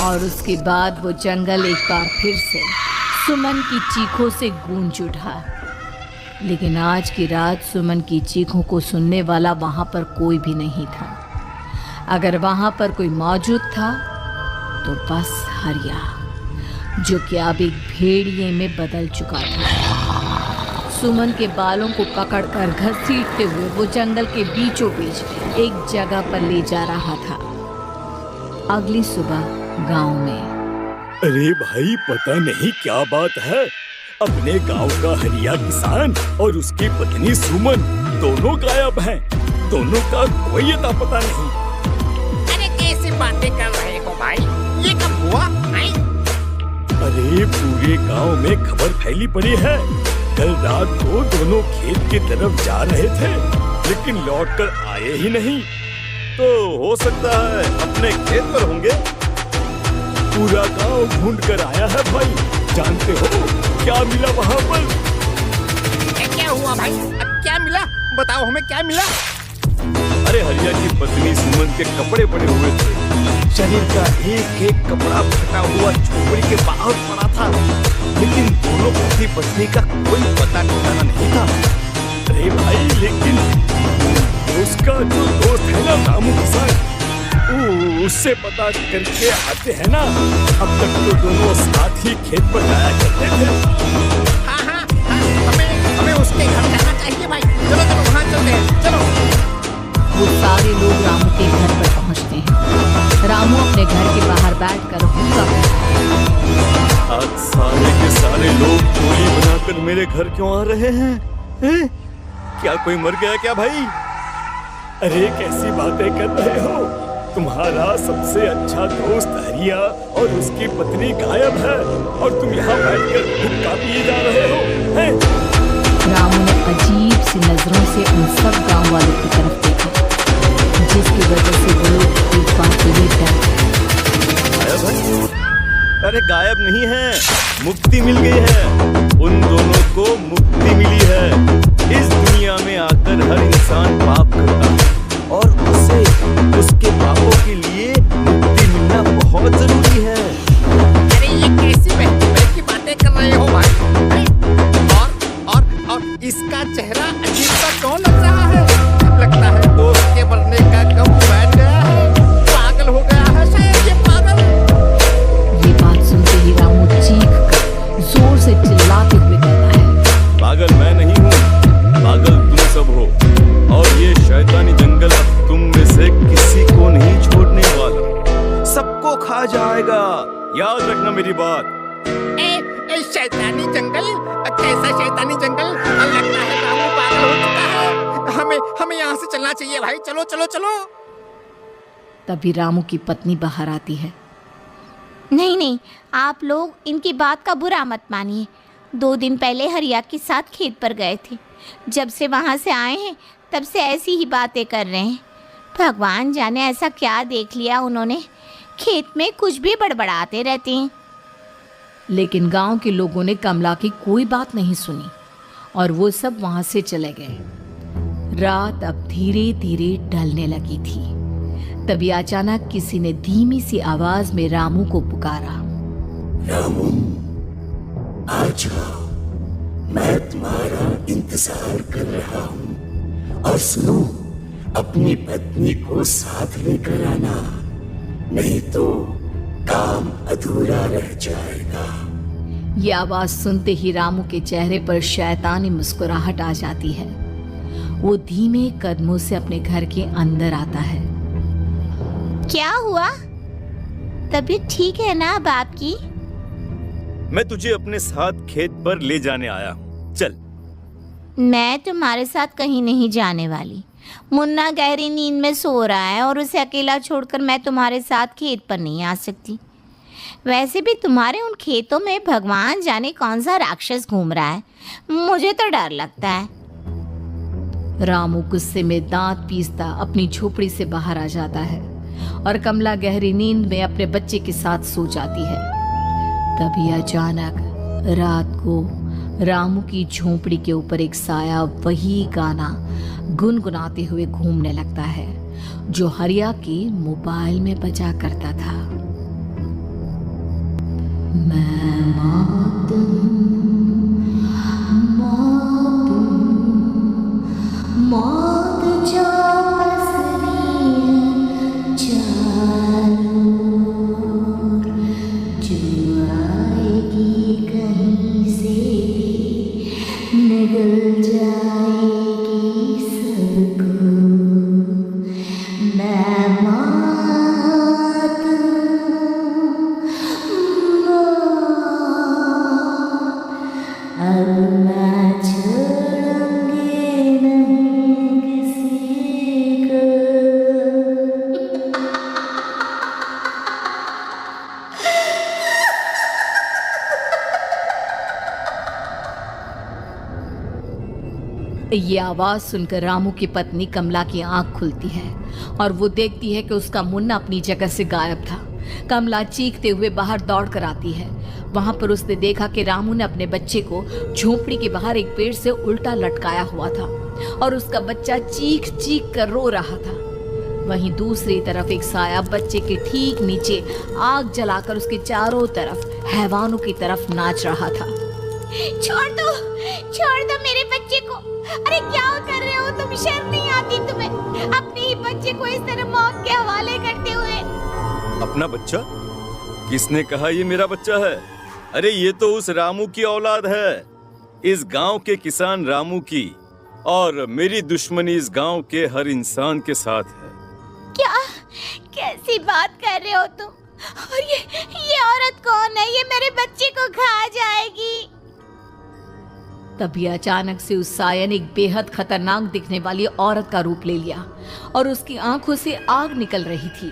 और उसके बाद वो जंगल एक बार फिर से सुमन की चीखों से गूंज उठा। लेकिन आज की रात सुमन की चीखों को सुनने वाला वहां पर कोई भी नहीं था। अगर वहां पर कोई मौजूद था तो बस हरिया, जो कि अब एक भेड़िए में बदल चुका था। सुमन के बालों को पकड़कर घसीटते हुए वो जंगल के बीचों बीच एक जगह पर ले जा रहा था। अगली सुबह गांव में। अरे भाई, पता नहीं क्या बात है, अपने गांव का हरिया किसान और उसकी पत्नी सुमन दोनों गायब हैं। दोनों का कोई अता पता नहीं। अरे कैसी बातें कर रहे हो भाई, ये कब हुआ? अरे पूरे गांव में खबर फैली पड़ी है। कल रात को दोनों खेत की तरफ जा रहे थे, लेकिन लौटकर आए ही नहीं। तो हो सकता है अपने खेत पर होंगे। पूरा गांव ढूंढ कर आया है भाई। जानते हो क्या मिला वहाँ पर? क्या हुआ भाई? क्या मिला? बताओ हमें क्या मिला? अरे हरिया की पत्नी सुमन के कपड़े पड़े हुए थे। शरीर का एक एक कपड़ा फटा हुआ झोपड़ी के बाहर पड़ा था, लेकिन दोनों पति पत्नी का कोई पता ठिकाना नहीं था। अरे भाई, लेकिन उसका जो दोस्त है ना रामू किसान, उससे पता करके आते हैं ना। अब तक तो दोनों साथ ही खेत पर जाया करते थे। हाँ, हमें उसके घर जाना चाहिए भाई। चलो वहाँ चलते हैं, चलो। वो सारे लोग रामू के घर पर पहुंचते हैं। रामू अपने घर के बाहर बैठकर हुक्का करता है। आज सारे के सारे लोग टोली बनाकर मेरे घर क्यों आ रहे हैं? क्या कोई मर गया क्या भाई? अरे कैसी बातें कर रहे हो? तुम्हारा सबसे अच्छा दोस्त हरिया और उसकी पत्नी गायब है और तुम यहाँ बैठकर हुक्का पिए जा रहे हो, हैं? रामू ने अजीब सी नजरों से उन सब गांव वालों की तरफ देखा, जिसकी वजह से वो लोग एक बार के लिए डर गए। गायब है? अरे गायब नहीं है, मुक्ति मिल गई है। उन दोनों को मुक्ति मिली है। इस दुनिया में आकर हर इंसान पाप करता है और उसे उसके पापों के लिए मुक्ति मिलना बहुत जरूरी है। अरे ये कैसी बहकी की बातें कर रहे हो भाई? और इसका चेहरा अजीब सा क्यों लग रहा है? लगता है दोस्त के मरने का गम बैठ गया है। पागल हो गया है शायद ये पागल। ये बात सुनते ही रामू चीख कर जोर से चिल्लाते हुए कहता है, पागल मैं नहीं हूँ, पागल तुम सब हो। और ये शैतानी जंगल अब तुम में से किसी को नहीं छोड़ने वाला, सबको खा जाएगा। याद रखना मेरी बात। ए शैतानी जंगल? कैसा शैतानी जंगल? लगता है रामू पागल हो चुका है। हमें यहाँ से चलना चाहिए भाई। चलो चलो चलो। तभी रामू की पत्नी बाहर आती है। नहीं, आप लोग इनकी बात का बुरा मत मानिए। 2 दिन पहले हरिया के साथ खेत पर गए थे। जब से वहाँ से आए हैं तब से ऐसी ही बातें कर रहे हैं। भगवान जाने ऐसा क्या देख लिया उन्होंने, खेत में कुछ भी बड़बड़ाते रहते हैं। लेकिन गांव के लोगों ने कमला की कोई बात नहीं सुनी और वो सब वहां से चले गए। रात अब धीरे धीरे ढलने लगी थी। तभी अचानक किसी ने धीमी सी आवाज में रामू को पुकारा। रामू, आ जाओ, मैं तुम्हारा इंतजार कर रहा हूँ। और सुनो, अपनी पत्नी को साथ लेकर आना, नहीं तो काम अधूरा रह जाएगा। ये आवाज सुनते ही रामू के चेहरे पर शैतानी मुस्कुराहट आ जाती है। वो धीमे कदमों से अपने घर के अंदर आता है। क्या हुआ? तबीयत ठीक है ना अब आपकी? मैं तुझे अपने साथ खेत पर ले जाने आया हूँ, चल। मैं तुम्हारे साथ कहीं नहीं जाने वाली। मुन्ना गहरी नींद में सो रहा है और उसे अकेला छोड़कर मैं तुम्हारे साथ खेत पर नहीं आ सकती। वैसे भी तुम्हारे उन खेतों में भगवान जाने कौन सा राक्षस घूम रहा है, मुझे तो डर लगता है। रामू गुस्से में दांत पीसता अपनी झोपड़ी से बाहर आ जाता है और कमला गहरी नींद में अपने बच्चे के साथ सो जाती है। तभी अचानक रात को रामू की झोपड़ी के ऊपर एक साया वही गाना गुनगुनाते हुए घूमने लगता है जो हरिया के मोबाइल में बजा करता था। मैं मौत मौत जो पसरी चारों ओर, जो आएगी कहीं से भी निगल जाएगी सबको। मैं मौत अब मैं छोड़ूंगी नहीं किसी को। ये आवाज सुनकर रामू की पत्नी कमला की आंख खुलती है और वो देखती है कि उसका मुन्ना अपनी जगह से गायब था। कमला चीखते हुए बाहर दौड़ कर आती है। वहां पर उसने देखा कि रामू ने अपने बच्चे को झोपड़ी के बाहर एक पेड़ से उल्टा लटकाया हुआ था और उसका बच्चा चीख चीख कर रो रहा था। वहीं दूसरी तरफ एक साया बच्चे के ठीक नीचे आग जलाकर उसके चारों तरफ हैवानों की तरफ नाच रहा था। छोड़ दो मेरे बच्चे को। अरे क्या कर रहे हो तुम? शर्म नहीं आती तुम्हें अपने ही बच्चे को इस तरह मौत के हवाले करते हुए? अपना बच्चा? किसने कहा ये मेरा बच्चा है? अरे ये तो उस रामू की औलाद है, इस गांव के किसान रामू की, और मेरी दुश्मनी इस गांव के हर इंसान के साथ है। क्या? कैसी बात कर रहे हो तुम? और ये औरत कौन है? ये मेरे बच्चे को खा जाएगी। तभी अचानक से उस साया ने एक बेहद खतरनाक दिखने वाली औरत का रूप ले लिया और उसकी आंखों से आग निकल रही थी।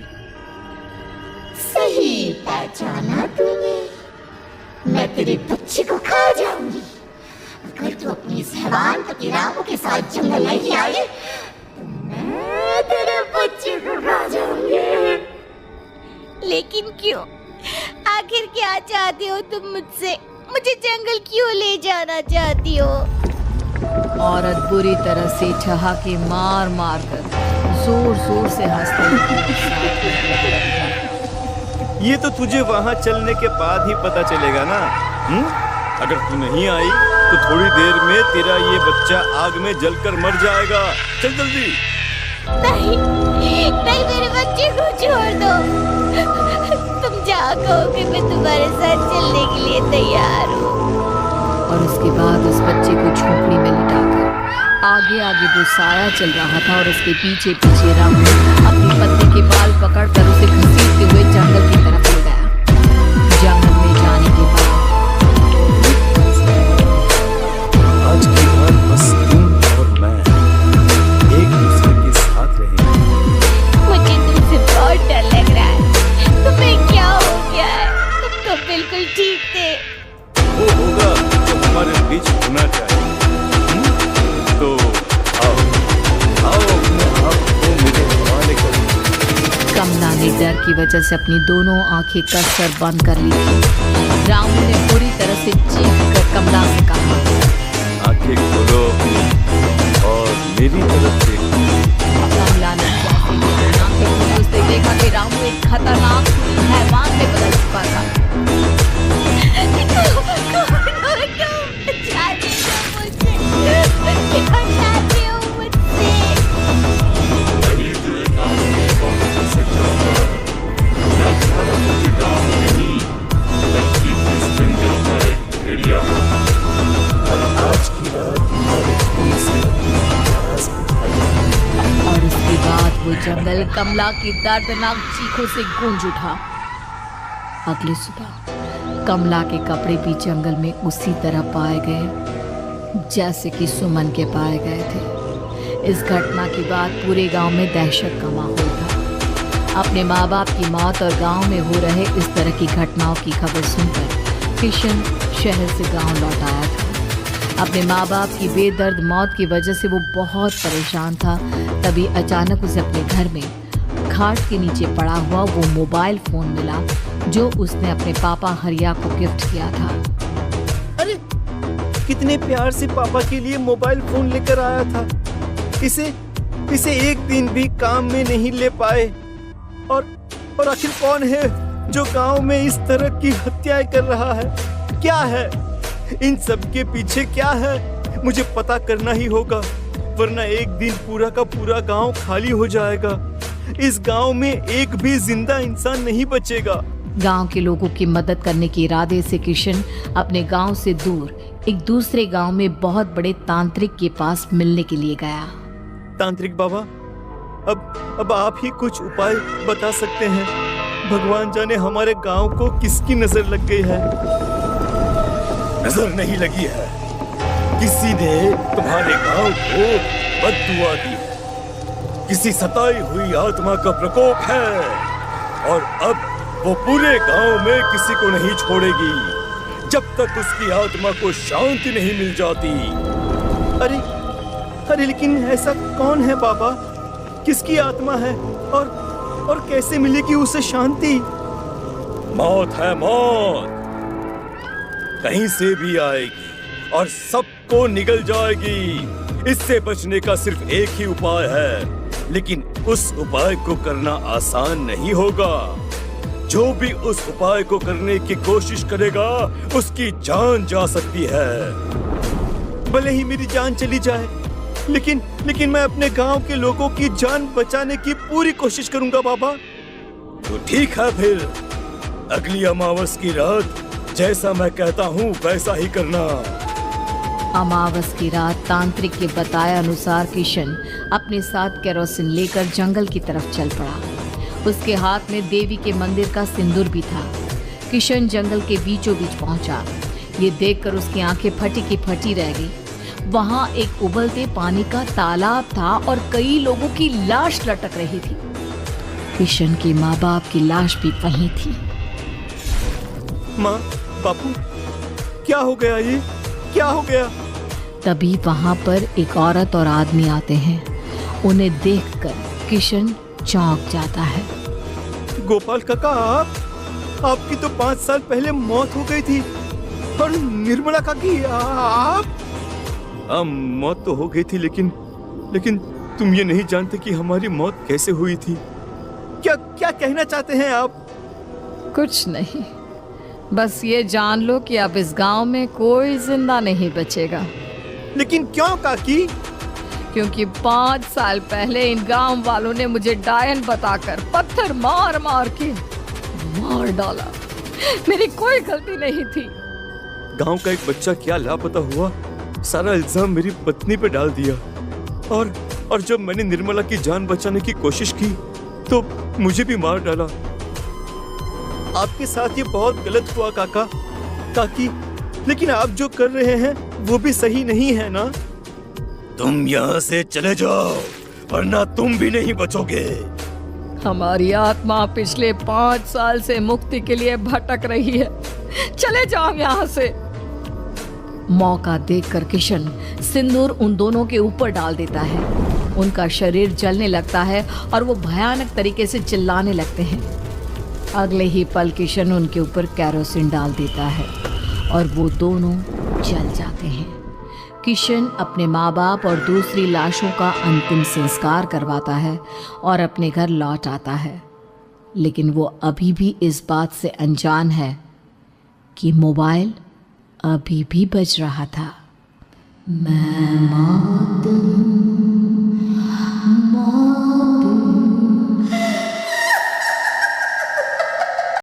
सही पहचाना तूने, मैं तेरे बच्चे को खा जाऊंगी। अगर तू अपनी इस हैवान पति रामू के साथ जंगल नहीं आई तो मैं तेरे बच्चे को खा जाऊंगी। लेकिन क्यों? आखिर क्या चाहती हो तुम मुझसे? मुझे जंगल क्यों ले जाना चाहती हो? औरत बुरी तरह से ठहाके मार मार कर जोर जोर से हंसते ये तो तुझे वहां चलने के बाद ही पता चलेगा ना। अगर तू नहीं आई तो थोड़ी देर में तेरा ये बच्चा आग में जलकर मर जाएगा। चल जल्दी। नहीं, मेरे बच्चे को छोड़ दो। तुम जहाँ कहोगे मैं तुम्हारे साथ चलने के लिए तैयार हूँ। और उसके बाद उस बच्चे को झोपड़ी में लिटाकर आगे आगे वो साया चल रहा था और उसके पीछे पीछे रामू अपनी पत्नी के बाल पकड़कर उसे घसीटते हुए जंगल की तरफ ले गया। जंगल में जाने के बाद आज के बाद बस तुम और मैं एक दूसरे के साथ रहेंगे। मुझे तुमसे बहुत डर लग रहा है। तुम्हें क्या हो गया है? तुम तो बिल्कुल ठीक थे। वो होगा तो हमारे बीच होना चाहिए। तो आओ अपने आप को मेरे हवाले करो। कमला ने डर की वजह से अपनी दोनों आंखें कसकर बंद कर ली थी। रामू ने पूरी तरह से चीख कर कमला से कहा, आंखें खोलो और मेरी तरफ देखो। कमला ने आंखें खोली। उसने देखा कि रामू एक खतरनाक हैवान में बदल चुका था। और उसके बाद वो जंगल कमला की दर्दनाक चीखों से गूंज उठा। अगली सुबह कमला के कपड़े भी जंगल में उसी तरह पाए गए जैसे कि सुमन के पाए गए थे। इस घटना के बाद पूरे गांव में दहशत का माहौल था। अपने माँ बाप की मौत और गांव में हो रहे इस तरह की घटनाओं की खबर सुनकर किशन शहर से गांव लौट आया था। अपने माँ बाप की बेदर्द मौत की वजह से वो बहुत परेशान था। तभी अचानक उसे अपने घर में खाट के नीचे पड़ा हुआ वो मोबाइल फोन मिला जो उसने अपने पापा हरिया को गिफ्ट किया था। अरे कितने प्यार से पापा के लिए मोबाइल फोन लेकर आया था। इसे एक दिन भी काम में नहीं ले पाए। और आखिर कौन है जो गांव में इस तरह की हत्याएं कर रहा है? क्या है इन सब के पीछे? क्या है? मुझे पता करना ही होगा, वरना एक दिन पूरा का पूरा गांव खाली हो जाएगा। इस गांव में एक भी जिंदा इंसान नहीं बचेगा। गांव के लोगों की मदद करने के इरादे से किशन अपने गांव से दूर एक दूसरे गांव में बहुत बड़े तांत्रिक के पास मिलने के लिए गया। तांत्रिक बाबा, अब आप ही कुछ उपाय बता सकते हैं। भगवान जाने हमारे गांव को किसकी नजर लग गई है। नजर नहीं लगी है, किसी ने तुम्हारे गांव को बद्दुआ दी है। किसी सताई हुई आत्मा का प्रकोप है और अब वो पूरे गांव में किसी को नहीं छोड़ेगी जब तक उसकी आत्मा को शांति नहीं मिल जाती। अरे लेकिन ऐसा कौन है बाबा? किसकी आत्मा है और कैसे मिलेगी उसे शांति? मौत है, मौत कहीं से भी आएगी और सबको निगल जाएगी। इससे बचने का सिर्फ एक ही उपाय है, लेकिन उस उपाय को करना आसान नहीं होगा। जो भी उस उपाय को करने की कोशिश करेगा उसकी जान जा सकती है। भले ही मेरी जान चली जाए, लेकिन मैं अपने गांव के लोगों की जान बचाने की पूरी कोशिश करूंगा बाबा। तो ठीक है, फिर अगली अमावस की रात जैसा मैं कहता हूँ वैसा ही करना। अमावस की रात तांत्रिक के बताए अनुसार किशन अपने साथ केरोसिन लेकर जंगल की तरफ चल पड़ा। उसके हाथ में देवी के मंदिर का सिंदूर भी था। किशन जंगल के बीचों बीच पहुंचा। ये देखकर उसकी आंखें फटी की फटी रह गई। वहां एक उबलते पानी का तालाब था और कई लोगों की लाश लटक रही थी। किशन के माँ बाप की लाश भी वहीं थी। माँ, बापू, क्या हो गया? ये क्या हो गया? तभी वहां पर एक औरत और आदमी आते हैं। उन्हें देखकर किशन चौंक जाता है। गोपाल काका, आपकी तो 5 साल पहले मौत हो गई थी। और निर्मला काकी, आप? मौत तो हो गई थी, लेकिन तुम ये नहीं जानते कि हमारी मौत कैसे हुई थी। क्या कहना चाहते हैं आप? कुछ नहीं, बस ये जान लो कि अब इस गांव में कोई जिंदा नहीं बचेगा। लेकिन क्यों काकी? क्योंकि 5 साल पहले इन गांव वालों ने मुझे डायन बताकर पत्थर मार मार के मार डाला। मेरी कोई गलती नहीं थी। गांव का एक बच्चा क्या लापता हुआ, सारा इल्जाम मेरी पत्नी पे डाल दिया। और जब मैंने निर्मला की जान बचाने की कोशिश की तो मुझे भी मार डाला। आपके साथ ये बहुत गलत हुआ काकी, लेकिन आप जो कर रहे हैं वो भी सही नहीं है ना? तुम यहाँ से चले जाओ, वरना तुम भी नहीं बचोगे। हमारी आत्मा पिछले 5 साल से मुक्ति के लिए भटक रही है। चले जाओ यहाँ से। मौका देखकर किशन सिंदूर उन दोनों के ऊपर डाल देता है। उनका शरीर जलने लगता है और वो भयानक तरीके से चिल्लाने लगते हैं। अगले ही पल किशन उनके ऊपर केरोसिन डाल देता है और वो दोनों जल जाते हैं। किशन अपने माँ बाप और दूसरी लाशों का अंतिम संस्कार करवाता है और अपने घर लौट आता है, लेकिन वो अभी भी इस बात से अनजान है कि मोबाइल अभी भी बज रहा था। मैं मौत